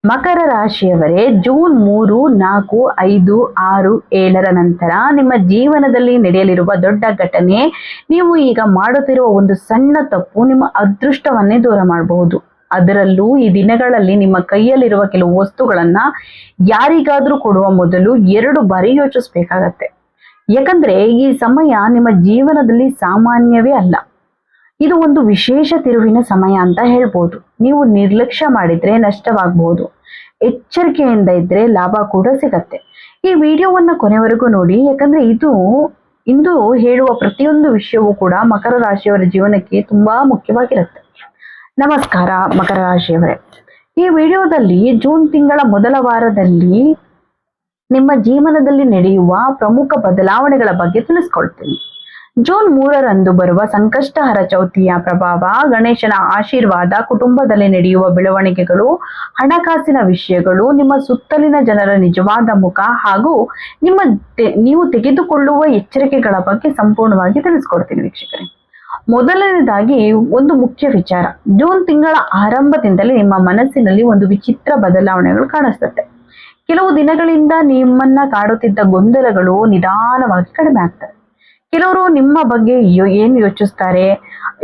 ಮಕರ ರಾಶಿಯವರೇ, June 3, 4, 5, 6, 7ರ ನಂತರ ನಿಮ್ಮ ಜೀವನದಲ್ಲಿ ನಡೆಯಲಿರುವ ದೊಡ್ಡ ಘಟನೆ. ನೀವು ಈಗ ಮಾಡುತ್ತಿರುವ ಒಂದು ಸಣ್ಣ ತಪ್ಪು ನಿಮ್ಮ ಅದೃಷ್ಟವನ್ನೇ ದೂರ ಮಾಡಬಹುದು. ಅದರಲ್ಲೂ ಈ ದಿನಗಳಲ್ಲಿ ನಿಮ್ಮ ಕೈಯಲ್ಲಿರುವ ಕೆಲವು ವಸ್ತುಗಳನ್ನ ಯಾರಿಗಾದ್ರೂ ಕೊಡುವ ಮೊದಲು 2 ಬಾರಿ ಯೋಚಿಸ್ಬೇಕಾಗತ್ತೆ. ಯಾಕಂದ್ರೆ ಈ ಸಮಯ ನಿಮ್ಮ ಜೀವನದಲ್ಲಿ ಸಾಮಾನ್ಯವೇ ಅಲ್ಲ. ಇದು ಒಂದು ವಿಶೇಷ ತಿರುವಿನ ಸಮಯ ಅಂತ ಹೇಳ್ಬೋದು. ನೀವು ನಿರ್ಲಕ್ಷ್ಯ ಮಾಡಿದ್ರೆ ನಷ್ಟವಾಗಬಹುದು, ಎಚ್ಚರಿಕೆಯಿಂದ ಇದ್ರೆ ಲಾಭ ಕೂಡ ಸಿಗತ್ತೆ. ಈ ವಿಡಿಯೋವನ್ನ ಕೊನೆವರೆಗೂ ನೋಡಿ, ಯಾಕಂದ್ರೆ ಇಂದು ಹೇಳುವ ಪ್ರತಿಯೊಂದು ವಿಷಯವೂ ಕೂಡ ಮಕರ ರಾಶಿಯವರ ಜೀವನಕ್ಕೆ ತುಂಬಾ ಮುಖ್ಯವಾಗಿರುತ್ತೆ. ನಮಸ್ಕಾರ ಮಕರ ರಾಶಿಯವರೇ, ಈ ವಿಡಿಯೋದಲ್ಲಿ ಜೂನ್ ತಿಂಗಳ ಮೊದಲ ವಾರದಲ್ಲಿ ನಿಮ್ಮ ಜೀವನದಲ್ಲಿ ನಡೆಯುವ ಪ್ರಮುಖ ಬದಲಾವಣೆಗಳ ಬಗ್ಗೆ ತಿಳಿಸ್ಕೊಳ್ತೀನಿ. ಜೂನ್ 3ರಂದು ಬರುವ ಸಂಕಷ್ಟಹರ ಚೌತಿಯ ಪ್ರಭಾವ, ಗಣೇಶನ ಆಶೀರ್ವಾದ, ಕುಟುಂಬದಲ್ಲಿ ನಡೆಯುವ ಬೆಳವಣಿಗೆಗಳು, ಹಣಕಾಸಿನ ವಿಷಯಗಳು, ನಿಮ್ಮ ಸುತ್ತಲಿನ ಜನರ ನಿಜವಾದ ಮುಖ ಹಾಗೂ ನೀವು ತೆಗೆದುಕೊಳ್ಳುವ ಎಚ್ಚರಿಕೆಗಳ ಬಗ್ಗೆ ಸಂಪೂರ್ಣವಾಗಿ ತಿಳಿಸ್ಕೊಡ್ತೀನಿ ವೀಕ್ಷಕರೇ. ಮೊದಲನೇದಾಗಿ ಒಂದು ಮುಖ್ಯ ವಿಚಾರ, ಜೂನ್ ತಿಂಗಳ ಆರಂಭದಿಂದಲೇ ನಿಮ್ಮ ಮನಸ್ಸಿನಲ್ಲಿ ಒಂದು ವಿಚಿತ್ರ ಬದಲಾವಣೆಗಳು ಕಾಣಿಸ್ತದೆ. ಕೆಲವು ದಿನಗಳಿಂದ ನಿಮ್ಮನ್ನ ಕಾಡುತ್ತಿದ್ದ ಗೊಂದಲಗಳು ನಿಧಾನವಾಗಿ ಕಡಿಮೆ ಆಗ್ತವೆ. ಕೆಲವರು ನಿಮ್ಮ ಬಗ್ಗೆ ಏನು ಯೋಚಿಸ್ತಾರೆ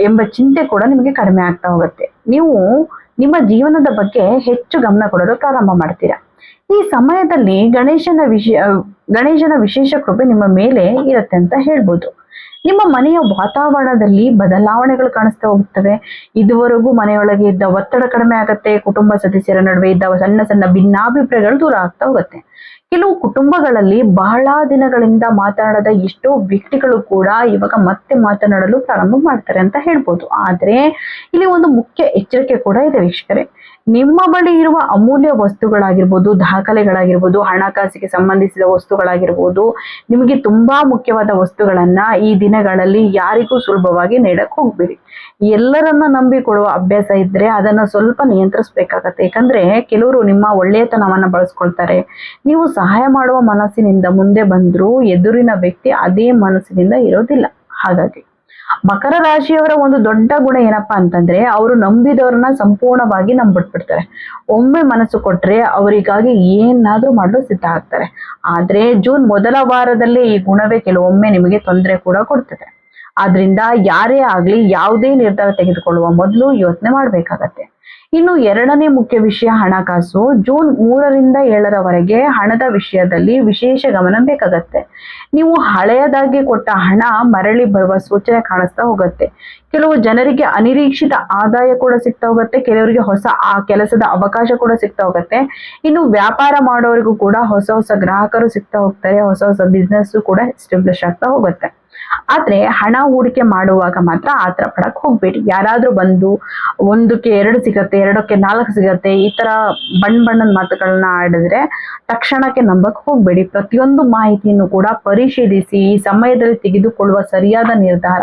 ಎಂಬ ಚಿಂತೆ ಕೂಡ ನಿಮಗೆ ಕಡಿಮೆ ಆಗ್ತಾ ಹೋಗುತ್ತೆ. ನೀವು ನಿಮ್ಮ ಜೀವನದ ಬಗ್ಗೆ ಹೆಚ್ಚು ಗಮನ ಕೊಡಲು ಪ್ರಾರಂಭ ಮಾಡ್ತೀರಾ. ಈ ಸಮಯದಲ್ಲಿ ಗಣೇಶನ ವಿಶೇಷ ಕೃಪೆ ನಿಮ್ಮ ಮೇಲೆ ಇರುತ್ತೆ ಅಂತ ಹೇಳ್ಬೋದು. ನಿಮ್ಮ ಮನೆಯ ವಾತಾವರಣದಲ್ಲಿ ಬದಲಾವಣೆಗಳು ಕಾಣಿಸ್ತಾ ಹೋಗುತ್ತವೆ. ಇದುವರೆಗೂ ಮನೆಯೊಳಗೆ ಇದ್ದ ಒತ್ತಡ ಕಡಿಮೆ ಆಗುತ್ತೆ. ಕುಟುಂಬ ಸದಸ್ಯರ ನಡುವೆ ಇದ್ದ ಸಣ್ಣ ಸಣ್ಣ ಭಿನ್ನಾಭಿಪ್ರಾಯಗಳು ದೂರ ಆಗ್ತಾ ಹೋಗುತ್ತೆ. ಕೆಲವು ಕುಟುಂಬಗಳಲ್ಲಿ ಬಹಳ ದಿನಗಳಿಂದ ಮಾತನಾಡದ ಎಷ್ಟೋ ವ್ಯಕ್ತಿಗಳು ಕೂಡ ಇವಾಗ ಮತ್ತೆ ಮಾತನಾಡಲು ಪ್ರಾರಂಭ ಮಾಡ್ತಾರೆ ಅಂತ ಹೇಳ್ಬೋದು. ಆದ್ರೆ ಇಲ್ಲಿ ಒಂದು ಮುಖ್ಯ ಎಚ್ಚರಿಕೆ ಕೂಡ ಇದೆ ವೀಕ್ಷಕರೇ. ನಿಮ್ಮ ಬಳಿ ಇರುವ ಅಮೂಲ್ಯ ವಸ್ತುಗಳಾಗಿರ್ಬೋದು, ದಾಖಲೆಗಳಾಗಿರ್ಬೋದು, ಹಣಕಾಸಿಗೆ ಸಂಬಂಧಿಸಿದ ವಸ್ತುಗಳಾಗಿರ್ಬೋದು, ನಿಮಗೆ ತುಂಬಾ ಮುಖ್ಯವಾದ ವಸ್ತುಗಳನ್ನ ಈ ದಿನಗಳಲ್ಲಿ ಯಾರಿಗೂ ಸುಲಭವಾಗಿ ನೀಡಕ್ ಹೋಗ್ಬೇಡಿ. ಎಲ್ಲರನ್ನ ನಂಬಿ ಕೊಡುವ ಅಭ್ಯಾಸ ಇದ್ರೆ ಅದನ್ನ ಸ್ವಲ್ಪ ನಿಯಂತ್ರಿಸ್ಬೇಕಾಗತ್ತೆ. ಯಾಕಂದ್ರೆ ಕೆಲವರು ನಿಮ್ಮ ಒಳ್ಳೆಯತನವನ್ನ ಬಳಸ್ಕೊಳ್ತಾರೆ. ನೀವು ಸಹಾಯ ಮಾಡುವ ಮನಸ್ಸಿನಿಂದ ಮುಂದೆ ಬಂದ್ರೂ ಎದುರಿನ ವ್ಯಕ್ತಿ ಅದೇ ಮನಸ್ಸಿನಿಂದ ಇರೋದಿಲ್ಲ. ಹಾಗಾಗಿ ಮಕರ ರಾಶಿಯವರ ಒಂದು ದೊಡ್ಡ ಗುಣ ಏನಪ್ಪಾ ಅಂತಂದ್ರೆ, ಅವರು ನಂಬಿದವ್ರನ್ನ ಸಂಪೂರ್ಣವಾಗಿ ನಂಬಿಟ್ಬಿಡ್ತಾರೆ. ಒಮ್ಮೆ ಮನಸ್ಸು ಕೊಟ್ರೆ ಅವರಿಗಾಗಿ ಏನಾದ್ರೂ ಮಾಡಲು ಸಿದ್ಧ ಆಗ್ತಾರೆ. ಆದ್ರೆ ಜೂನ್ ಮೊದಲ ವಾರದಲ್ಲೇ ಈ ಗುಣವೇ ಕೆಲವೊಮ್ಮೆ ನಿಮಗೆ ತೊಂದರೆ ಕೂಡ ಕೊಡ್ತದೆ. ಆದ್ರಿಂದ ಯಾರೇ ಆಗ್ಲಿ ಯಾವುದೇ ನಿರ್ಧಾರ ತೆಗೆದುಕೊಳ್ಳುವ ಮೊದಲು ಯೋಚನೆ ಮಾಡ್ಬೇಕಾಗತ್ತೆ. ಇನ್ನು ಎರಡನೇ ಮುಖ್ಯ ವಿಷಯ ಹಣಕಾಸು. ಜೂನ್ 3ರಿಂದ 7ರವರೆಗೆ ಹಣದ ವಿಷಯದಲ್ಲಿ ವಿಶೇಷ ಗಮನ ಬೇಕಾಗತ್ತೆ. ನೀವು ಹಳೆಯದಾಗಿ ಕೊಟ್ಟ ಹಣ ಮರಳಿ ಬರುವ ಸೂಚನೆ ಕಾಣಿಸ್ತಾ ಹೋಗುತ್ತೆ. ಕೆಲವು ಜನರಿಗೆ ಅನಿರೀಕ್ಷಿತ ಆದಾಯ ಕೂಡ ಸಿಗ್ತಾ ಹೋಗುತ್ತೆ. ಕೆಲವರಿಗೆ ಹೊಸ ಕೆಲಸದ ಅವಕಾಶ ಕೂಡ ಸಿಗ್ತಾ ಹೋಗುತ್ತೆ. ಇನ್ನು ವ್ಯಾಪಾರ ಮಾಡೋರಿಗೂ ಕೂಡ ಹೊಸ ಗ್ರಾಹಕರು ಸಿಗ್ತಾ ಹೋಗ್ತಾರೆ. ಹೊಸ ಬಿಸ್ನೆಸ್ ಕೂಡ ಎಸ್ಟಾಬ್ಲಿಷ್ ಆಗ್ತಾ ಹೋಗುತ್ತೆ. ಆದ್ರೆ ಹಣ ಹೂಡಿಕೆ ಮಾಡುವಾಗ ಮಾತ್ರ ಆತರ ಪಡಕ್ ಹೋಗ್ಬೇಡಿ. ಯಾರಾದ್ರೂ ಬಂದು 1ಕ್ಕೆ 2 ಸಿಗತ್ತೆ, 2ಕ್ಕೆ 4 ಸಿಗತ್ತೆ, ಈ ತರ ಬಣ್ಣದ ಮಾತುಗಳನ್ನ ಆಡಿದ್ರೆ ತಕ್ಷಣಕ್ಕೆ ನಂಬಕ್ ಹೋಗ್ಬೇಡಿ. ಪ್ರತಿಯೊಂದು ಮಾಹಿತಿಯನ್ನು ಕೂಡ ಪರಿಶೀಲಿಸಿ ಈ ಸಮಯದಲ್ಲಿ ತೆಗೆದುಕೊಳ್ಳುವ ಸರಿಯಾದ ನಿರ್ಧಾರ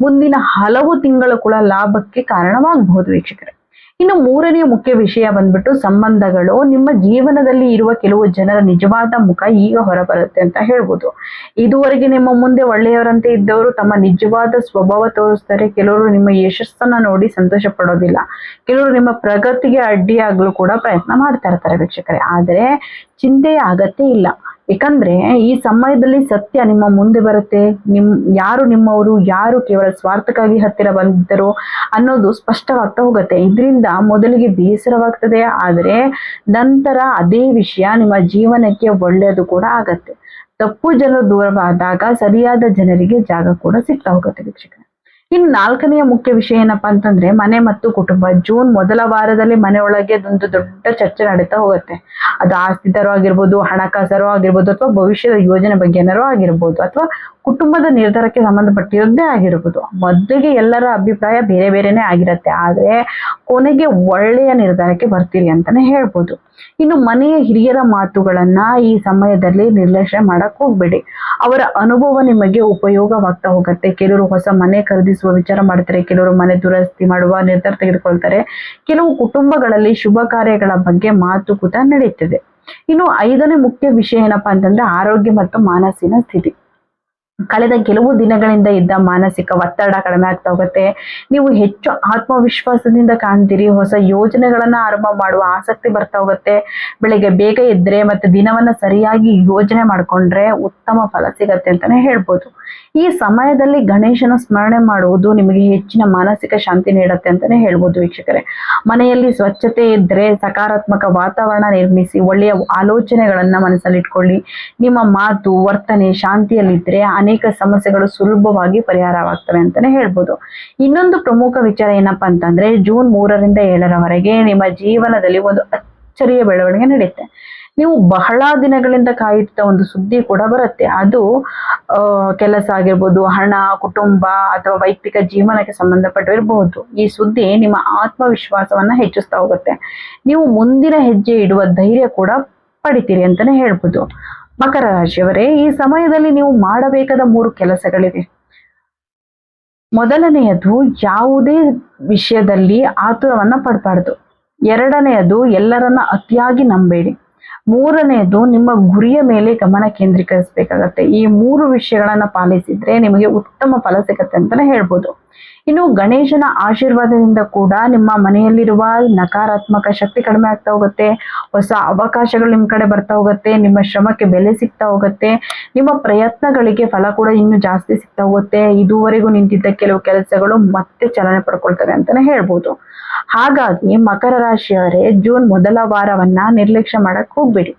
ಮುಂದಿನ ಹಲವು ತಿಂಗಳು ಕೂಡ ಲಾಭಕ್ಕೆ ಕಾರಣವಾಗಬಹುದು ವೀಕ್ಷಕರೇ. ಇನ್ನು ಮೂರನೆಯ ಮುಖ್ಯ ವಿಷಯ ಬಂದ್ಬಿಟ್ಟು ಸಂಬಂಧಗಳು. ನಿಮ್ಮ ಜೀವನದಲ್ಲಿ ಇರುವ ಕೆಲವು ಜನರ ನಿಜವಾದ ಮುಖ ಈಗ ಹೊರಬರುತ್ತೆ ಅಂತ ಹೇಳ್ಬೋದು. ಇದುವರೆಗೆ ನಿಮ್ಮ ಮುಂದೆ ಒಳ್ಳೆಯವರಂತೆ ಇದ್ದವರು ತಮ್ಮ ನಿಜವಾದ ಸ್ವಭಾವ ತೋರಿಸ್ತಾರೆ. ಕೆಲವರು ನಿಮ್ಮ ಯಶಸ್ಸನ್ನ ನೋಡಿ ಸಂತೋಷ ಪಡೋದಿಲ್ಲ. ಕೆಲವರು ನಿಮ್ಮ ಪ್ರಗತಿಗೆ ಅಡ್ಡಿಯಾಗಲು ಕೂಡ ಪ್ರಯತ್ನ ಮಾಡ್ತಾ ಇರ್ತಾರೆ ವೀಕ್ಷಕರೇ. ಆದ್ರೆ ಚಿಂತೆಯ ಅಗತ್ಯ ಇಲ್ಲ. ಯಾಕಂದ್ರೆ ಈ ಸಮಯದಲ್ಲಿ ಸತ್ಯ ನಿಮ್ಮ ಮುಂದೆ ಬರುತ್ತೆ. ಯಾರು ನಿಮ್ಮವರು, ಯಾರು ಕೇವಲ ಸ್ವಾರ್ಥಕ್ಕಾಗಿ ಹತ್ತಿರ ಬಂದಿದ್ದರು ಅನ್ನೋದು ಸ್ಪಷ್ಟವಾಗ್ತಾ ಹೋಗುತ್ತೆ. ಇದರಿಂದ ಮೊದಲಿಗೆ ಬೇಸರವಾಗ್ತದೆ, ಆದ್ರೆ ನಂತರ ಅದೇ ವಿಷಯ ನಿಮ್ಮ ಜೀವನಕ್ಕೆ ಒಳ್ಳೆಯದು ಕೂಡ ಆಗತ್ತೆ. ತಪ್ಪು ಜನರು ದೂರವಾದಾಗ ಸರಿಯಾದ ಜನರಿಗೆ ಜಾಗ ಕೂಡ ಸಿಗ್ತಾ ಹೋಗುತ್ತೆ ವೀಕ್ಷಕರೇ. ಇನ್ನು ನಾಲ್ಕನೆಯ ಮುಖ್ಯ ವಿಷಯ ಏನಪ್ಪಾ ಅಂತಂದ್ರೆ ಮನೆ ಮತ್ತು ಕುಟುಂಬ. ಜೂನ್ ಮೊದಲ ವಾರದಲ್ಲಿ ಮನೆಯೊಳಗೆ ಒಂದು ದೊಡ್ಡ ಚರ್ಚೆ ನಡೀತಾ ಹೋಗುತ್ತೆ. ಅದು ಆಸ್ತಿತರೋ ಆಗಿರ್ಬೋದು, ಹಣಕಾಸರೋ ಆಗಿರ್ಬೋದು, ಅಥವಾ ಭವಿಷ್ಯದ ಯೋಜನೆ ಬಗ್ಗೆ ಏನಾರೋ ಆಗಿರ್ಬೋದು, ಅಥವಾ ಕುಟುಂಬದ ನಿರ್ಧಾರಕ್ಕೆ ಸಂಬಂಧಪಟ್ಟಿರೋದೇ ಆಗಿರ್ಬೋದು. ಮೊದಲಿಗೆ ಎಲ್ಲರ ಅಭಿಪ್ರಾಯ ಬೇರೆ ಬೇರೆನೆ ಆಗಿರತ್ತೆ, ಆದ್ರೆ ಕೊನೆಗೆ ಒಳ್ಳೆಯ ನಿರ್ಧಾರಕ್ಕೆ ಬರ್ತೀರಿ ಅಂತಾನೆ ಹೇಳ್ಬೋದು. ಇನ್ನು ಮನೆಯ ಹಿರಿಯರ ಮಾತುಗಳನ್ನ ಈ ಸಮಯದಲ್ಲಿ ನಿರ್ಲಕ್ಷ್ಯ ಮಾಡಕ್ ಹೋಗ್ಬೇಡಿ. ಅವರ ಅನುಭವ ನಿಮಗೆ ಉಪಯೋಗವಾಗ್ತಾ ಹೋಗುತ್ತೆ. ಕೆಲವರು ಹೊಸ ಮನೆ ಖರೀದಿಸುವ ವಿಚಾರ ಮಾಡ್ತಾರೆ, ಕೆಲವರು ಮನೆ ದುರಸ್ತಿ ಮಾಡುವ ನಿರ್ಧಾರ ತೆಗೆದುಕೊಳ್ತಾರೆ. ಕೆಲವು ಕುಟುಂಬಗಳಲ್ಲಿ ಶುಭ ಕಾರ್ಯಗಳ ಬಗ್ಗೆ ಮಾತುಕತೆ ನಡೀತಿದೆ. ಇನ್ನು 5ನೇ ಮುಖ್ಯ ವಿಷಯ ಏನಪ್ಪಾ ಅಂತಂದ್ರೆ ಆರೋಗ್ಯ ಮತ್ತು ಮನಸ್ಸಿನ ಸ್ಥಿತಿ. ಕಳೆದ ಕೆಲವು ದಿನಗಳಿಂದ ಇದ್ದ ಮಾನಸಿಕ ಒತ್ತಡ ಕಡಿಮೆ ಆಗ್ತಾ ಹೋಗುತ್ತೆ. ನೀವು ಹೆಚ್ಚು ಆತ್ಮವಿಶ್ವಾಸದಿಂದ ಕಾಣ್ತೀರಿ. ಹೊಸ ಯೋಜನೆಗಳನ್ನ ಆರಂಭ ಮಾಡುವ ಆಸಕ್ತಿ ಬರ್ತಾ ಹೋಗುತ್ತೆ. ಬೆಳಿಗ್ಗೆ ಬೇಗ ಎದ್ರೆ ಮತ್ತೆ ದಿನವನ್ನ ಸರಿಯಾಗಿ ಯೋಜನೆ ಮಾಡ್ಕೊಂಡ್ರೆ ಉತ್ತಮ ಫಲ ಸಿಗತ್ತೆ ಅಂತಾನೆ ಹೇಳ್ಬೋದು. ಈ ಸಮಯದಲ್ಲಿ ಗಣೇಶನ ಸ್ಮರಣೆ ಮಾಡುವುದು ನಿಮಗೆ ಹೆಚ್ಚಿನ ಮಾನಸಿಕ ಶಾಂತಿ ನೀಡುತ್ತೆ ಅಂತಾನೆ ಹೇಳ್ಬೋದು ವೀಕ್ಷಕರೇ. ಮನೆಯಲ್ಲಿ ಸ್ವಚ್ಛತೆ ಇದ್ರೆ ಸಕಾರಾತ್ಮಕ ವಾತಾವರಣ ನಿರ್ಮಿಸಿ ಒಳ್ಳೆಯ ಆಲೋಚನೆಗಳನ್ನ ಮನಸ್ಸಲ್ಲಿ ಇಟ್ಕೊಳ್ಳಿ. ನಿಮ್ಮ ಮಾತು ವರ್ತನೆ ಶಾಂತಿಯಲ್ಲಿದ್ರೆ ಅನೇಕ ಸಮಸ್ಯೆಗಳು ಸುಲಭವಾಗಿ ಪರಿಹಾರವಾಗ್ತವೆ ಅಂತಾನೆ ಹೇಳ್ಬೋದು. ಇನ್ನೊಂದು ಪ್ರಮುಖ ವಿಚಾರ ಏನಪ್ಪಾ ಅಂತಂದ್ರೆ ಜೂನ್ 3ರಿಂದ 7ರವರೆಗೆ ನಿಮ್ಮ ಜೀವನದಲ್ಲಿ ಒಂದು ಅಚ್ಚರಿಯ ಬೆಳವಣಿಗೆ ನಡೆಯುತ್ತೆ. ನೀವು ಬಹಳ ದಿನಗಳಿಂದ ಕಾಯುತ್ತಿದ್ದ ಒಂದು ಸುದ್ದಿ ಕೂಡ ಬರುತ್ತೆ. ಅದು ಕೆಲಸ ಆಗಿರ್ಬೋದು, ಹಣ, ಕುಟುಂಬ ಅಥವಾ ವೈಯಕ್ತಿಕ ಜೀವನಕ್ಕೆ ಸಂಬಂಧಪಟ್ಟಿರಬಹುದು. ಈ ಸುದ್ದಿ ನಿಮ್ಮ ಆತ್ಮವಿಶ್ವಾಸವನ್ನ ಹೆಚ್ಚಿಸ್ತಾ ಹೋಗುತ್ತೆ. ನೀವು ಮುಂದಿನ ಹೆಜ್ಜೆ ಇಡುವ ಧೈರ್ಯ ಕೂಡ ಪಡಿತೀರಿ ಅಂತಾನೆ ಹೇಳ್ಬೋದು. ಮಕರ ರಾಶಿಯವರೇ, ಈ ಸಮಯದಲ್ಲಿ ನೀವು ಮಾಡಬೇಕಾದ 3 ಕೆಲಸಗಳಿವೆ. ಮೊದಲನೆಯದು, ಯಾವುದೇ ವಿಷಯದಲ್ಲಿ ಆತುರವನ್ನ ಪಡಬಾರ್ದು. ಎರಡನೆಯದು, ಎಲ್ಲರನ್ನ ಅತಿಯಾಗಿ ನಂಬೇಡಿ. ಮೂರನೆಯದು, ನಿಮ್ಮ ಗುರಿಯ ಮೇಲೆ ಗಮನ ಕೇಂದ್ರೀಕರಿಸಬೇಕಾಗತ್ತೆ. ಈ 3 ವಿಷಯಗಳನ್ನ ಪಾಲಿಸಿದ್ರೆ ನಿಮಗೆ ಉತ್ತಮ ಫಲ ಸಿಗತ್ತೆ ಅಂತಾನೆ ಹೇಳ್ಬೋದು. ಇನ್ನು ಗಣೇಶನ ಆಶೀರ್ವಾದದಿಂದ ಕೂಡ ನಿಮ್ಮ ಮನೆಯಲ್ಲಿರುವ ನಕಾರಾತ್ಮಕ ಶಕ್ತಿ ಕಡಿಮೆ ಆಗ್ತಾ ಹೋಗುತ್ತೆ. ಹೊಸ ಅವಕಾಶಗಳು ನಿಮ್ ಕಡೆ ಬರ್ತಾ ಹೋಗುತ್ತೆ. ನಿಮ್ಮ ಶ್ರಮಕ್ಕೆ ಬೆಲೆ ಸಿಗ್ತಾ ಹೋಗುತ್ತೆ. ನಿಮ್ಮ ಪ್ರಯತ್ನಗಳಿಗೆ ಫಲ ಕೂಡ ಇನ್ನು ಜಾಸ್ತಿ ಸಿಗ್ತಾ ಹೋಗುತ್ತೆ. ಇದುವರೆಗೂ ನಿಂತಿದ್ದ ಕೆಲವು ಕೆಲಸಗಳು ಮತ್ತೆ ಚಲನೆ ಪಡ್ಕೊಳ್ತವೆ ಅಂತಾನೆ ಹೇಳ್ಬೋದು. ಹಾಗಾಗಿ ಮಕರ ರಾಶಿಯವರೇ, ಜೂನ್ ಮೊದಲ ವಾರವನ್ನ ನಿರ್ಲಕ್ಷ್ಯ ಮಾಡಕ್ ಹೋಗ್ಬೇಡಿ.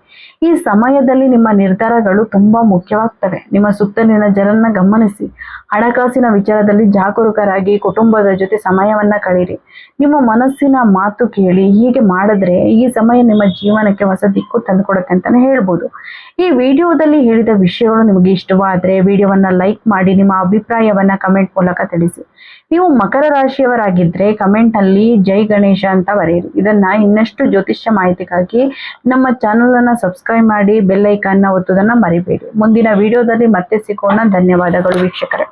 ಈ ಸಮಯದಲ್ಲಿ ನಿಮ್ಮ ನಿರ್ಧಾರಗಳು ತುಂಬಾ ಮುಖ್ಯವಾಗ್ತವೆ. ನಿಮ್ಮ ಸುತ್ತಲಿನ ಜನರನ್ನ ಗಮನಿಸಿ. ಹಣಕಾಸಿನ ವಿಚಾರದಲ್ಲಿ ಜಾಗರೂಕರಾಗಿ ಕುಟುಂಬದ ಜೊತೆ ಸಮಯವನ್ನ ಕಳೀರಿ. ನಿಮ್ಮ ಮನಸ್ಸಿನ ಮಾತು ಕೇಳಿ. ಹೀಗೆ ಮಾಡಿದ್ರೆ ಈ ಸಮಯ ನಿಮ್ಮ ಜೀವನಕ್ಕೆ ಹೊಸ ದಿಕ್ಕು ತಂದುಕೊಡುತ್ತೆ ಅಂತಾನೆ ಹೇಳ್ಬೋದು. ಈ ವಿಡಿಯೋದಲ್ಲಿ ಹೇಳಿದ ವಿಷಯಗಳು ನಿಮಗೆ ಇಷ್ಟವಾದ್ರೆ ವಿಡಿಯೋವನ್ನ ಲೈಕ್ ಮಾಡಿ. ನಿಮ್ಮ ಅಭಿಪ್ರಾಯವನ್ನ ಕಮೆಂಟ್ ಮೂಲಕ ತಿಳಿಸಿ. ನೀವು ಮಕರ ರಾಶಿಯವರಾಗಿದ್ರೆ ಕಮೆಂಟ್ ಅಲ್ಲಿ ಜೈ ಗಣೇಶ ಅಂತ ಬರೆಯಿರಿ. ಇದನ್ನ ಇನ್ನಷ್ಟು ಜ್ಯೋತಿಷ್ಯ ಮಾಹಿತಿಗಾಗಿ ನಮ್ಮ ಚಾನಲ್ ಅನ್ನ ಸಬ್ಸ್ಕ್ರೈಬ್ ಮಾಡಿ, ಬೆಲ್ ಐಕಾನ್ ನ ಒತ್ತುವುದನ್ನ ಮರಿಬೇಡಿ. ಮುಂದಿನ ವಿಡಿಯೋದಲ್ಲಿ ಮತ್ತೆ ಸಿಗೋಣ. ಧನ್ಯವಾದಗಳು ವೀಕ್ಷಕರೇ.